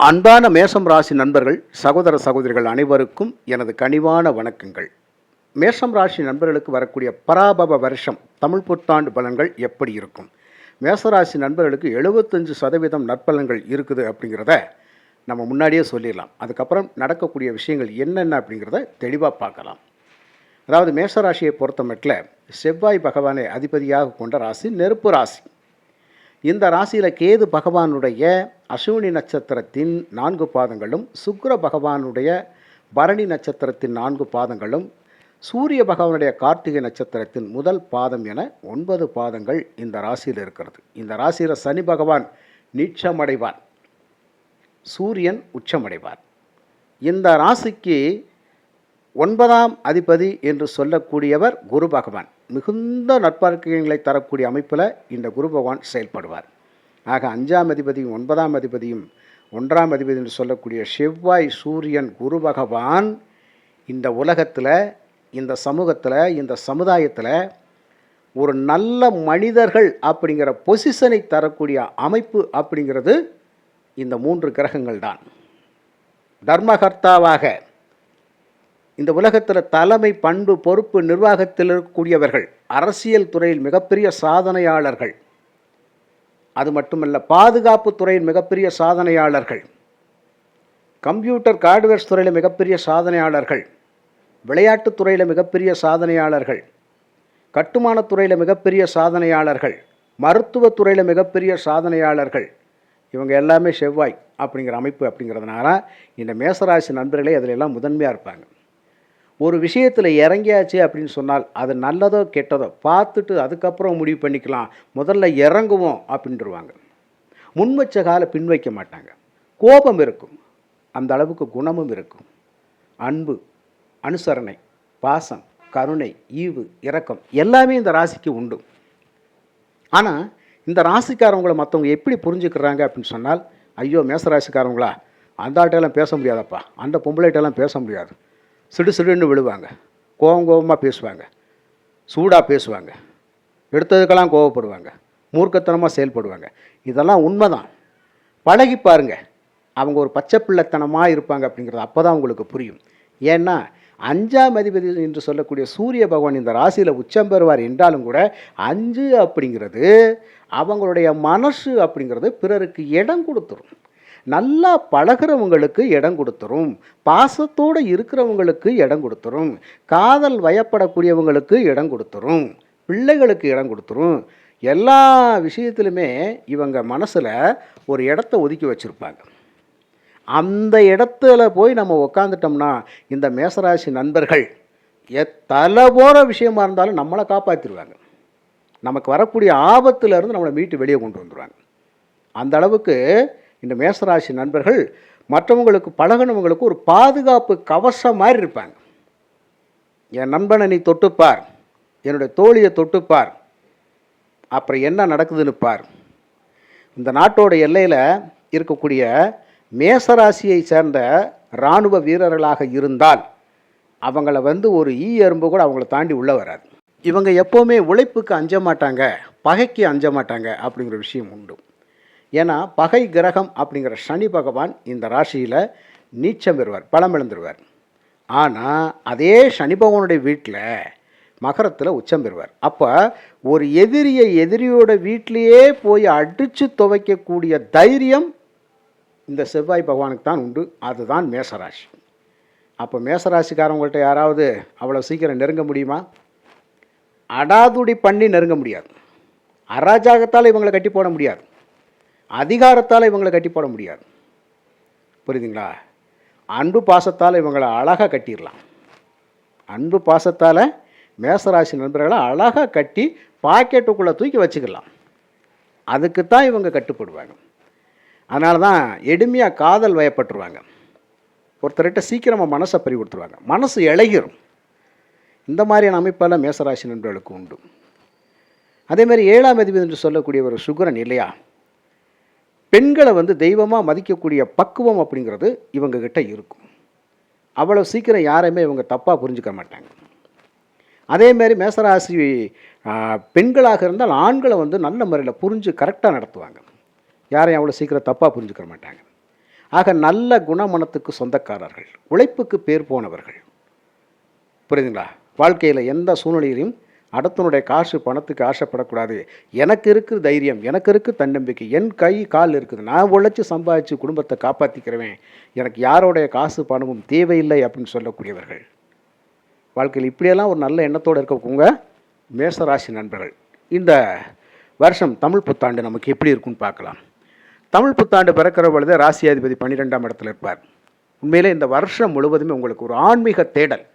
அன்பான மேஷம் ராசி நண்பர்கள், சகோதர சகோதரிகள் அனைவருக்கும் எனது கனிவான வணக்கங்கள். மேஷம் ராசி நண்பர்களுக்கு வரக்கூடிய பராபவ வருஷம் தமிழ் புத்தாண்டு பலன்கள் எப்படி இருக்கும்? மேஷராசி நண்பர்களுக்கு 75% நற்பலன்கள் இருக்குது அப்படிங்கிறத நம்ம முன்னாடியே சொல்லிடலாம். அதுக்கப்புறம் நடக்கக்கூடிய விஷயங்கள் என்னென்ன அப்படிங்கிறத தெளிவாக பார்க்கலாம். அதாவது மேஷராசியை பொறுத்தமட்டில் செவ்வாய் பகவானை அதிபதியாக கொண்ட ராசி நெருப்பு ராசி. இந்த ராசியில் கேது பகவானுடைய அஸ்வினி நட்சத்திரத்தின் 4 பாதங்களும், சுக்கிர பகவானுடைய பரணி நட்சத்திரத்தின் 4 பாதங்களும், சூரிய பகவானுடைய கார்த்திகை நட்சத்திரத்தின் முதல் பாதம் என 9 பாதங்கள் இந்த ராசியில் இருக்கிறது. இந்த ராசியில் சனி பகவான் நீச்சமடைவார், சூரியன் உச்சமடைவார். இந்த ராசிக்கு 9ஆம் அதிபதி என்று சொல்லக்கூடியவர் குரு பகவான். மிகுந்த நற்பலன்களை தரக்கூடிய அமைப்பில் இந்த குரு பகவான் செயல்படுவார். ஆக 5ஆம் அதிபதியும் 9ஆம் அதிபதியும் 1ஆம் அதிபதி என்று சொல்லக்கூடிய செவ்வாய், சூரியன், குரு பகவான் இந்த உலகத்தில், இந்த சமூகத்தில், இந்த சமுதாயத்தில் ஒரு நல்ல மனிதர்கள் அப்படிங்கிற பொசிஷனை தரக்கூடிய அமைப்பு அப்படிங்கிறது இந்த 3 கிரகங்கள் தான். தர்மகர்த்தாவாக இந்த உலகத்தில் தலைமை, பண்பு, பொறுப்பு, நிர்வாகத்தில் இருக்கக்கூடியவர்கள், அரசியல் துறையில் மிகப்பெரிய சாதனையாளர்கள், அது மட்டுமல்ல பாதுகாப்பு துறையில் மிகப்பெரிய சாதனையாளர்கள், கம்ப்யூட்டர் ஹார்ட்வேர்ஸ் துறையில் மிகப்பெரிய சாதனையாளர்கள், விளையாட்டுத் துறையில் மிகப்பெரிய சாதனையாளர்கள், கட்டுமானத் துறையில் மிகப்பெரிய சாதனையாளர்கள், மருத்துவத் துறையில் மிகப்பெரிய சாதனையாளர்கள், இவங்க எல்லாமே செவ்வாய் அப்படிங்கிற அமைப்பு அப்படிங்கிறதுனால இந்த மேசராசி நண்பர்களே அதில் எல்லாம் முதன்மையாக இருப்பாங்க. ஒரு விஷயத்தில் இறங்கியாச்சு அப்படின்னு சொன்னால் அது நல்லதோ கெட்டதோ பார்த்துட்டு அதுக்கப்புறம் முடிவு பண்ணிக்கலாம், முதல்ல இறங்குவோம் அப்படின்ட்டுருவாங்க. முன் வச்ச காலை பின் வைக்க மாட்டாங்க. கோபம் இருக்கும், அந்த அளவுக்கு குணமும் இருக்கும். அன்பு, அனுசரணை, பாசம், கருணை, ஈவு, இரக்கம் எல்லாமே இந்த ராசிக்கு உண்டு. ஆனால் இந்த ராசிக்காரவங்களை மற்றவங்க எப்படி புரிஞ்சுக்கிறாங்க அப்படின்னு சொன்னால், ஐயோ மேசராசிக்காரவங்களா, அந்த ஆட்டையெல்லாம் பேச முடியாதப்பா, அந்த பொம்பளைகிட்டெல்லாம் பேச முடியாது, சிடுன்னு விழுவாங்க, கோபமாக பேசுவாங்க, சூடாக பேசுவாங்க, எடுத்ததுக்கெல்லாம் கோபப்படுவாங்க, மூர்க்கத்தனமாக செயல்படுவாங்க. இதெல்லாம் உண்மைதான். பழகி பாருங்க, அவங்க ஒரு பச்சை பிள்ளைத்தனமாக இருப்பாங்க அப்படிங்கிறது அப்போ தான் உங்களுக்கு புரியும். ஏன்னா 5ஆம் அதிபதி என்று சொல்லக்கூடிய சூரிய பகவான் இந்த ராசியில் உச்சம் பெறுவார் என்றாலும் கூட 5 அப்படிங்கிறது அவங்களுடைய மனசு அப்படிங்கிறது பிறருக்கு இடம் கொடுத்துரும். நல்லா பழகிறவங்களுக்கு இடம் கொடுத்துரும், பாசத்தோடு இருக்கிறவங்களுக்கு இடம் கொடுத்துரும், காதல் வயப்படக்கூடியவங்களுக்கு இடம் கொடுத்துரும், பிள்ளைகளுக்கு இடம் கொடுத்துரும். எல்லா விஷயத்திலுமே இவங்க மனசில் ஒரு இடத்த ஒதுக்கி வச்சுருப்பாங்க. அந்த இடத்துல போய் நம்ம உக்காந்துட்டோம்னா இந்த மேசராசி நண்பர்கள் தலை போகிற விஷயமா இருந்தாலும் நம்மளை காப்பாற்றிடுவாங்க. நமக்கு வரக்கூடிய ஆபத்திலிருந்து நம்மளை மீட்டு வெளியே கொண்டு வந்துடுவாங்க. அந்த அளவுக்கு இந்த மேசராசி நண்பர்கள் மற்றவங்களுக்கு பழகினவங்களுக்கு ஒரு பாதுகாப்பு கவசம் மாதிரி இருப்பாங்க. என் நண்பனை நீ தொட்டுப்பார், என்னுடைய தோழியை தொட்டுப்பார், அப்புறம் என்ன நடக்குதுன்னு பார். இந்த நாட்டோட எல்லையில் இருக்கக்கூடிய மேசராசியை சேர்ந்த இராணுவ வீரர்களாக இருந்தால் அவங்கள ஒரு எறும்பு கூட அவங்கள தாண்டி உள்ளே வராது. இவங்க எப்போவுமே உழைப்புக்கு அஞ்ச மாட்டாங்க, பகைக்கு அஞ்ச மாட்டாங்க அப்படிங்கிற விஷயம் உண்டு. ஏன்னா பகை கிரகம் அப்படிங்கிற சனி பகவான் இந்த ராசியில் நீச்சம் பெறுவார், பலம் இழந்துருவார். ஆனால் அதே சனி பகவானுடைய வீட்டில் மகரத்தில் உச்சம் பெறுவார். அப்போ ஒரு எதிரியோட வீட்டிலையே போய் அடித்து துவைக்கக்கூடிய தைரியம் இந்த செவ்வாய் பகவானுக்கு தான் உண்டு. அதுதான் மேசராசி. அப்போ மேசராசிக்காரவங்கள்ட்ட யாராவது அவ்வளோ சீக்கிரம் நெருங்க முடியுமா? அடாதுடி பண்ணி நெருங்க முடியாது. அராஜகத்தால் இவங்களை கட்டி போட முடியாது, அதிகாரத்தால் இவங்களை கட்டி போட முடியாது. புரியுதுங்களா? அன்பு பாசத்தால் இவங்களை அழகாக கட்டிடலாம். அன்பு பாசத்தால் மேசராசி நண்பர்களை அழகாக கட்டி பாக்கெட்டுக்குள்ளே தூக்கி வச்சுக்கலாம். அதுக்குத்தான் இவங்க கட்டுப்படுவாங்க. அதனால தான் எளிமையாக காதல் வயப்பட்டுருவாங்க. ஒருத்தர்கிட்ட சீக்கிரமாக மனசை பறி கொடுத்துருவாங்க, மனசு இழகிரும். இந்த மாதிரியான அமைப்பெல்லாம் மேசராசி நண்பர்களுக்கு உண்டு. அதேமாதிரி 7ஆம் அதிபதி என்று சொல்லக்கூடிய ஒரு சுக்கிரன் இல்லையா, பெண்களை தெய்வமாக மதிக்கக்கூடிய பக்குவம் அப்படிங்கிறது இவங்கக்கிட்ட இருக்கும். அவ்வளோ சீக்கிரம் யாரையுமே இவங்க தப்பாக புரிஞ்சுக்க மாட்டாங்க. அதேமாரி மேசராசி பெண்களாக இருந்தால் ஆண்களை நல்ல முறையில் புரிஞ்சு கரெக்டாக நடத்துவாங்க. யாரையும் அவ்வளோ சீக்கிரம் தப்பாக புரிஞ்சுக்க மாட்டாங்க. ஆக நல்ல குணமனத்துக்கு சொந்தக்காரர்கள், உழைப்புக்கு பேர் போனவர்கள். புரியுதுங்களா? வாழ்க்கையில் எந்த சூழ்நிலையிலையும் அடுத்தனுடைய காசு பணத்துக்கு ஆசைப்படக்கூடாது. எனக்கு இருக்குது தைரியம், எனக்கு இருக்குது தன்னம்பிக்கை, என் கை கால் இருக்குது, நான் உழைச்சி சம்பாதிச்சு குடும்பத்தை காப்பாற்றிக்கிறவேன், எனக்கு யாரோடைய காசு பணமும் தேவையில்லை அப்படின்னு சொல்லக்கூடியவர்கள். வாழ்க்கையில் இப்படியெல்லாம் ஒரு நல்ல எண்ணத்தோடு இருக்கவங்க மேசராசி நண்பர்கள். இந்த வருஷம் தமிழ் புத்தாண்டு நமக்கு எப்படி இருக்குன்னு பார்க்கலாம். தமிழ் புத்தாண்டு பிறக்கிற பொழுது ராசியாதிபதி 12ஆம் இடத்துல இருப்பார். உண்மையிலே இந்த வருஷம் முழுவதுமே உங்களுக்கு ஒரு ஆன்மீக தேடல்,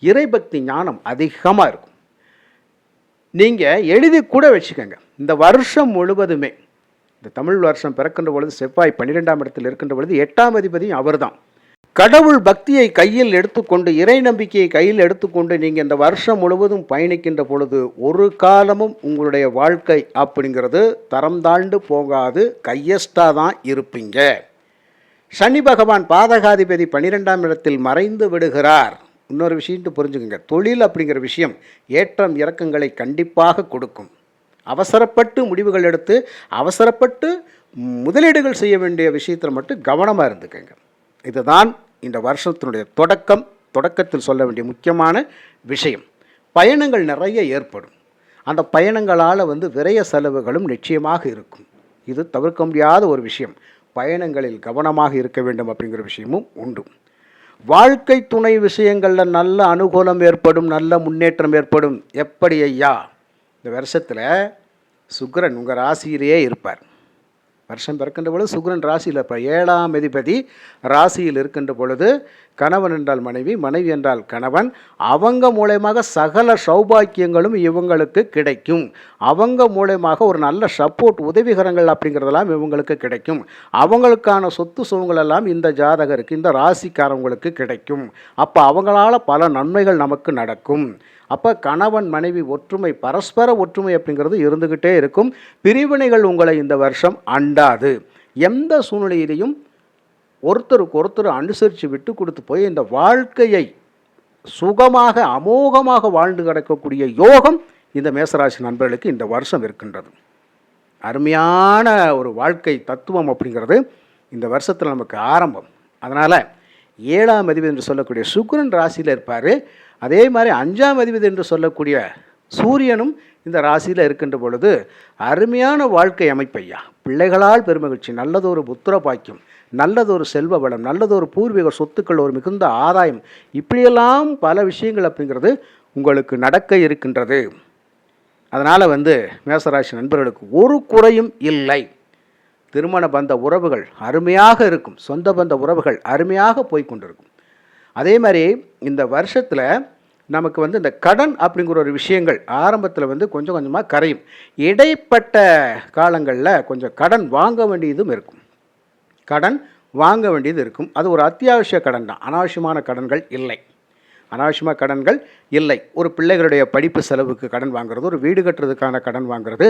இறைபக்தி ஞானம் அதிகமாக இருக்கும். நீங்கள் எழுதி கூட வச்சுக்கோங்க, இந்த வருஷம் முழுவதுமே இந்த தமிழ் வருஷம் பிறக்கின்ற பொழுது செவ்வாய் 12ஆம் இடத்தில் இருக்கின்ற பொழுது 8ஆம் அதிபதியும் அவர் தான். கடவுள் பக்தியை கையில் எடுத்துக்கொண்டு, இறை நம்பிக்கையை கையில் எடுத்துக்கொண்டு நீங்கள் இந்த வருஷம் முழுவதும் பயணிக்கின்ற பொழுது ஒரு காலமும் உங்களுடைய வாழ்க்கை அப்படிங்கிறது தரம் தாழ்ந்து போகாது, கையஸ்டாக தான் இருப்பீங்க. சனி பகவான் பாதகாதிபதி 12ஆம் இடத்தில் மறைந்து விடுகிறார். இன்னொரு விஷயத்தை புரிஞ்சுக்கோங்க, தொழில் அப்படிங்கிற விஷயம் ஏற்றம் இறக்கங்களை கண்டிப்பாக கொடுக்கும். அவசரப்பட்டு முடிவுகள் எடுத்து அவசரப்பட்டு முதலீடுகள் செய்ய வேண்டிய விஷயத்தில் மட்டும் கவனமாக இருந்துக்கங்க. இதுதான் இந்த வருஷத்தினுடைய தொடக்கத்தில் சொல்ல வேண்டிய முக்கியமான விஷயம். பயணங்கள் நிறைய ஏற்படும். அந்த பயணங்களால் விரய செலவுகளும் நிச்சயமாக இருக்கும். இது தவிர்க்க முடியாத ஒரு விஷயம். பயணங்களில் கவனமாக இருக்க வேண்டும் அப்படிங்கிற விஷயமும் உண்டு. வாழ்க்கை துணை விஷயங்களில் நல்ல அனுகூலம் ஏற்படும், நல்ல முன்னேற்றம் ஏற்படும். எப்படி ஐயா? இந்த வருஷத்தில் சுக்கிரன் உங்கள் ராசியிலேயே இருப்பார். வருஷம் பிறக்கின்ற பொழுது சுக்கிரன் ராசியில் இருப்பார். 7ஆம் அதிபதி ராசியில் இருக்கின்ற பொழுது கணவன் என்றால் மனைவி, மனைவி என்றால் கணவன், அவங்க மூலமாக சகல சௌபாக்கியங்களும் இவங்களுக்கு கிடைக்கும். அவங்க மூலமாக ஒரு நல்ல சப்போர்ட், உதவிகரங்கள் அப்படிங்கிறதெல்லாம் இவங்களுக்கு கிடைக்கும். அவங்களுக்கான சொத்து சுகங்களெல்லாம் இந்த ஜாதகருக்கு, இந்த ராசிக்காரவங்களுக்கு கிடைக்கும். அப்போ அவங்களால பல நன்மைகள் நமக்கு நடக்கும். அப்போ கணவன் மனைவி ஒற்றுமை, பரஸ்பர ஒற்றுமை அப்படிங்கிறது இருந்துக்கிட்டே இருக்கும். பிரிவினைகள் உங்களை இந்த வருஷம் அண்டாது. எந்த சூழ்நிலையிலையும் ஒருத்தருக்கு ஒருத்தர் அனுசரித்து விட்டு கொடுத்து போய் இந்த வாழ்க்கையை சுகமாக அமோகமாக வாழ்ந்து கிடக்கக்கூடிய யோகம் இந்த மேசராசி நண்பர்களுக்கு இந்த வருஷம் இருக்கின்றது. அருமையான ஒரு வாழ்க்கை தத்துவம் அப்படிங்கிறது இந்த வருஷத்தில் நமக்கு ஆரம்பம். அதனால் 7ஆம் அதிபதி என்று சொல்லக்கூடிய சுக்கிரன் ராசியில் இருப்பார். அதே மாதிரி 5ஆம் அதிபதி என்று சொல்லக்கூடிய சூரியனும் இந்த ராசியில் இருக்கின்ற பொழுது அருமையான வாழ்க்கை அமைப்பையா. பிள்ளைகளால் பெருமகிழ்ச்சி, நல்லதொரு புத்திர பாக்கியம், நல்லதொரு செல்வ வளம், நல்லதொரு பூர்வீக சொத்துக்கள், ஒரு மிகுந்த ஆதாயம், இப்படியெல்லாம் பல விஷயங்கள் அப்படிங்கிறது உங்களுக்கு நடக்க இருக்கின்றது. அதனால் மேசராசி நண்பர்களுக்கு ஒரு குறையும் இல்லை. திருமண பந்த உறவுகள் அருமையாக இருக்கும். சொந்த பந்த உறவுகள் அருமையாக போய்கொண்டிருக்கும். அதே மாதிரி இந்த வருஷத்தில் நமக்கு இந்த கடன் அப்படிங்கிற ஒரு விஷயங்கள் ஆரம்பத்தில் கொஞ்சம் கொஞ்சமாக கரையும். இடைப்பட்ட காலங்களில் கொஞ்சம் கடன் வாங்க வேண்டியதும் இருக்கும். கடன் வாங்க வேண்டியது இருக்கும். அது ஒரு அத்தியாவசிய கடன் தான், அனாவசியமான கடன்கள் இல்லை. அனாவசியமாக கடன்கள் இல்லை. ஒரு பிள்ளைகளுடைய படிப்பு செலவுக்கு கடன் வாங்குறது, ஒரு வீடு கட்டுறதுக்கான கடன் வாங்குறது,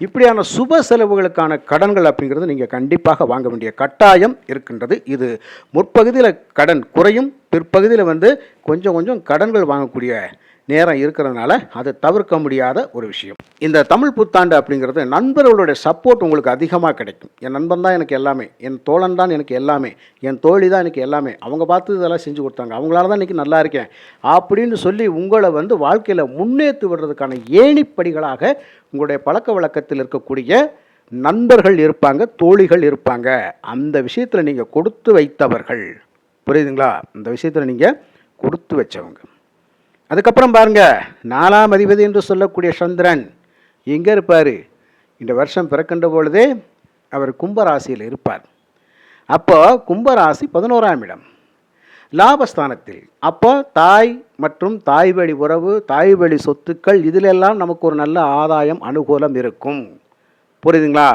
இப்படியான சுப செலவுகளுக்கான கடன்கள் அப்படிங்கிறது நீங்கள் கண்டிப்பாக வாங்க வேண்டிய கட்டாயம் இருக்கின்றது. இது முற்பகுதியில் கடன் குறையும், பிற்பகுதியில் கொஞ்சம் கொஞ்சம் கடன்கள் வாங்கக்கூடிய நேரம் இருக்கிறதுனால அது தவிர்க்க முடியாத ஒரு விஷயம். இந்த தமிழ் புத்தாண்டு அப்படிங்கிறது நண்பர்களுடைய சப்போர்ட் உங்களுக்கு அதிகமாக கிடைக்கும். என் நண்பன் தான் எனக்கு எல்லாமே, என் தோழன் தான் எனக்கு எல்லாமே, என் தோழி தான் எனக்கு எல்லாமே, அவங்க பார்த்து இதெல்லாம் செஞ்சு கொடுத்தாங்க, அவங்களால தான் இன்றைக்கி நல்லா இருக்கேன் அப்படின்னு சொல்லி உங்களை வாழ்க்கையில் முன்னேற்றி விடுறதுக்கான ஏணிப்படிகளாக உங்களுடைய பழக்க வழக்கத்தில் இருக்கக்கூடிய நண்பர்கள் இருப்பாங்க, தோழிகள் இருப்பாங்க. அந்த விஷயத்தில் நீங்கள் கொடுத்து வைத்தவர்கள். புரியுதுங்களா? அந்த விஷயத்தில் நீங்கள் கொடுத்து வச்சவங்க. அதுக்கப்புறம் பாருங்கள், 4ஆம் அதிபதி என்று சொல்லக்கூடிய சந்திரன் எங்கே இருப்பார்? இந்த வருஷம் பிறக்கின்ற பொழுதே அவர் கும்பராசியில் இருப்பார். அப்போ கும்பராசி 11ஆம் இடம், லாபஸ்தானத்தில். அப்போ தாய் மற்றும் தாய் வழி உறவு, தாய் வழி சொத்துக்கள், இதிலெல்லாம் நமக்கு ஒரு நல்ல ஆதாயம், அனுகூலம் இருக்கும். புரியுதுங்களா?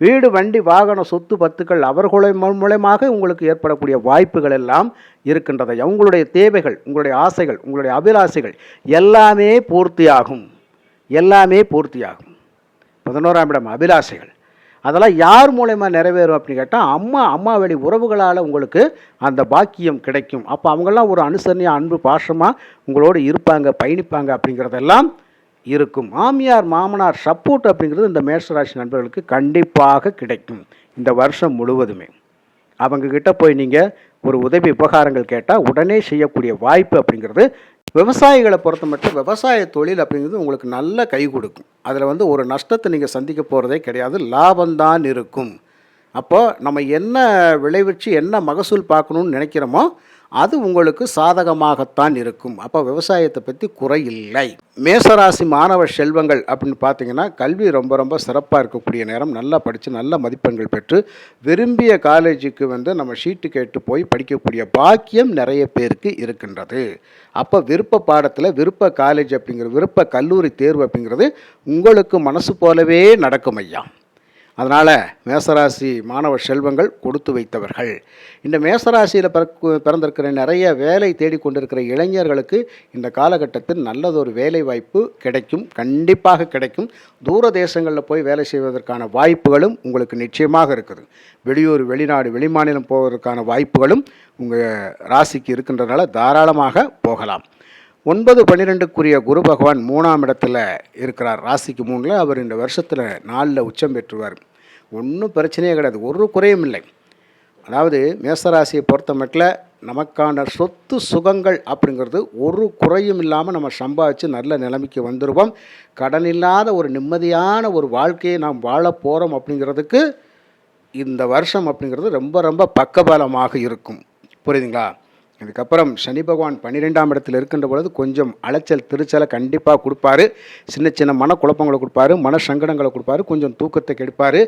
வீடு, வண்டி, வாகன, சொத்து, பத்துக்கள் அவர்களை மூலமாக உங்களுக்கு ஏற்படக்கூடிய வாய்ப்புகள் எல்லாம் இருக்கின்றது. உங்களுடைய தேவைகள், உங்களுடைய ஆசைகள், உங்களுடைய அபிலாசைகள் எல்லாமே பூர்த்தியாகும். எல்லாமே பூர்த்தியாகும். 11ஆம் இடம் அபிலாசைகள், அதெல்லாம் யார் மூலமா நிறைவேறும் அப்படின்னு கேட்டால் அம்மா வழி உறவுகளால் உங்களுக்கு அந்த பாக்கியம் கிடைக்கும். அப்போ அவங்கெல்லாம் ஒரு அனுசரணையாக, அன்பு, பாசமாக உங்களோடு இருப்பாங்க, பயணிப்பாங்க அப்படிங்கிறதெல்லாம் இருக்கும். மாமியார் மாமனார் சப்போர்ட் அப்படிங்கிறது இந்த மேஷராசி நண்பர்களுக்கு கண்டிப்பாக கிடைக்கும் இந்த வருஷம் முழுவதுமே. அவங்கக்கிட்ட போய் நீங்கள் ஒரு உதவி உபகாரங்கள் கேட்டால் உடனே செய்யக்கூடிய வாய்ப்பு அப்படிங்கிறது விவசாயிகளை பொறுத்த மட்டும் விவசாய தொழில் அப்படிங்கிறது உங்களுக்கு நல்ல கை கொடுக்கும். அதில் ஒரு நஷ்டத்தை நீங்கள் சந்திக்க போகிறதே கிடையாது, லாபம்தான் இருக்கும். அப்போது நம்ம என்ன விளைவிச்சு என்ன மகசூல் பார்க்கணுன்னு நினைக்கிறோமோ அது உங்களுக்கு சாதகமாகத்தான் இருக்கும். அப்போ விவசாயத்தை பற்றி குறை இல்லை. மேசராசி மாணவ செல்வங்கள் அப்படின்னு பார்த்தீங்கன்னா கல்வி ரொம்ப ரொம்ப சிறப்பாக இருக்கக்கூடிய நேரம். நல்லா படித்து நல்ல மதிப்பெண்கள் பெற்று விரும்பிய காலேஜுக்கு நம்ம ஷீட்டு கேட்டு போய் படிக்கக்கூடிய பாக்கியம் நிறைய பேருக்கு இருக்கின்றது. அப்போ விருப்ப பாடத்தில் விருப்ப காலேஜ் அப்படிங்கிறது விருப்ப கல்லூரி தேர்வு அப்படிங்கிறது உங்களுக்கு மனசு போலவே நடக்கும் ஐயா. அதனால் மேசராசி மாணவ செல்வங்கள் கொடுத்து வைத்தவர்கள். இந்த மேசராசியில் பிறந்திருக்கிற நிறைய வேலை தேடிக்கொண்டிருக்கிற இளைஞர்களுக்கு இந்த காலகட்டத்தில் நல்லதொரு வேலை வாய்ப்பு கிடைக்கும், கண்டிப்பாக கிடைக்கும். தூர தேசங்களில் போய் வேலை செய்வதற்கான வாய்ப்புகளும் உங்களுக்கு நிச்சயமாக இருக்குது. வெளியூர் வெளிநாடு வெளிமாநிலம் போவதற்கான வாய்ப்புகளும் உங்கள் ராசிக்கு இருக்கின்றனால தாராளமாக போகலாம். 9-12க்குரிய குரு பகவான் 3ஆம் இடத்துல இருக்கிறார். ராசிக்கு 3ல் அவர் இந்த வருஷத்தில் 4ல் உச்சம் பெற்றுவார். ஒன்றும் பிரச்சனையே கிடையாது, ஒரு குறையும் இல்லை. அதாவது மேசராசியை பொறுத்த மட்டும் நமக்கான சொத்து சுகங்கள் அப்படிங்கிறது ஒரு குறையும் இல்லாமல் நம்ம சம்பாதிச்சு நல்ல நிலைமைக்கு வந்துடுவோம். கடன் இல்லாத ஒரு நிம்மதியான ஒரு வாழ்க்கையை நாம் வாழ போகிறோம் அப்படிங்கிறதுக்கு இந்த வருஷம் அப்படிங்கிறது ரொம்ப ரொம்ப பக்கபலமாக இருக்கும். புரியுதுங்களா? இதுக்கப்புறம் சனி பகவான் 12ஆம் இடத்தில் இருக்கின்ற பொழுது கொஞ்சம் அலைச்சல் திருச்சலை கண்டிப்பாக கொடுப்பாரு. சின்ன சின்ன மனக்குழப்பங்களை கொடுப்பாரு, மன சங்கடங்களை கொடுப்பாரு, கொஞ்சம் தூக்கத்தை கெடுப்பார்.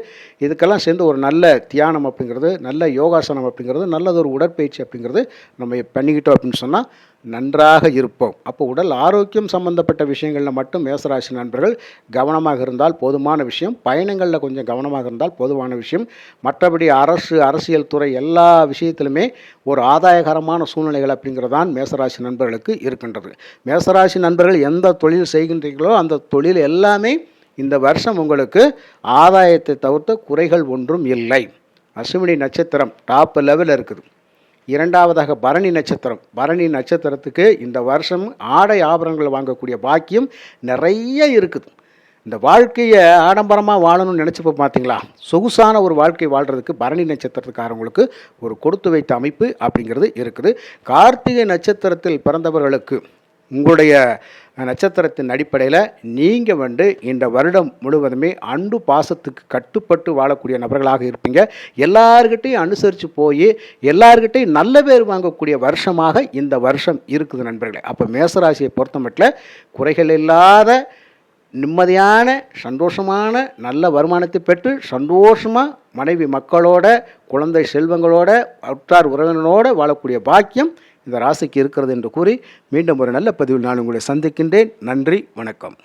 இதுக்கெல்லாம் சேர்ந்து ஒரு நல்ல தியானம் அப்படிங்கிறது, நல்ல யோகாசனம் அப்படிங்கிறது, நல்லதொரு உடற்பயிற்சி அப்படிங்கிறது நம்ம பண்ணிக்கிட்டோம் அப்படின்னு சொன்னால் நன்றாக இருப்போம். அப்போ உடல் ஆரோக்கியம் சம்பந்தப்பட்ட விஷயங்களில் மட்டும் மேசராசி நண்பர்கள் கவனமாக இருந்தால் போதுமான விஷயம். பயணங்களில் கொஞ்சம் கவனமாக இருந்தால் போதுமான விஷயம். மற்றபடி அரசியல் துறை எல்லா விஷயத்திலுமே ஒரு ஆதாயகரமான சூழ்நிலைகள் அப்படிங்கிறதான் மேசராசி நண்பர்களுக்கு இருக்கின்றது. மேசராசி நண்பர்கள் எந்த தொழில் செய்கின்றீர்களோ அந்த தொழில் எல்லாமே இந்த வருஷம் உங்களுக்கு ஆதாயத்தை தவிர்த்த குறைகள் ஒன்றும் இல்லை. அஸ்வினி நட்சத்திரம் டாப் லெவலில் இருக்குது. 2வதாக பரணி நட்சத்திரம். பரணி நட்சத்திரத்துக்கு இந்த வருஷம் ஆடை ஆபரணங்கள் வாங்கக்கூடிய பாக்கியம் நிறைய இருக்குது. இந்த வாழ்க்கையை ஆடம்பரமாக வாழணும்னு நினச்சிப்போ பார்த்தீங்களா, சொகுசான ஒரு வாழ்க்கை வாழ்கிறதுக்கு பரணி நட்சத்திரத்துக்காரங்களுக்கு ஒரு கொடுத்து வைத்த அமைப்பு அப்படிங்கிறது இருக்குது. கார்த்திகை நட்சத்திரத்தில் பிறந்தவர்களுக்கு உங்களுடைய நட்சத்திரத்தின் அடிப்படையில் நீங்கள் இந்த வருடம் முழுவதுமே அன்பு பாசத்துக்கு கட்டுப்பட்டு வாழக்கூடிய நபர்களாக இருப்பீங்க. எல்லார்கிட்டையும் அனுசரித்து போய் எல்லார்கிட்டையும் நல்ல பேர் வாங்கக்கூடிய வருஷமாக இந்த வருஷம் இருக்குது நண்பர்களே. அப்போ மேசராசியை பொறுத்த மட்டும் குறைகள் இல்லாத நிம்மதியான சந்தோஷமான நல்ல வருமானத்தை பெற்று சந்தோஷமாக மனைவி மக்களோட குழந்தை செல்வங்களோட உற்றார் உறவினரோடு வாழக்கூடிய பாக்கியம் இந்த ராசிக்கு இருக்கிறது என்று கூறி மீண்டும் ஒரு நல்ல பதிவில் நான் உங்களை சந்திக்கின்றேன். நன்றி, வணக்கம்.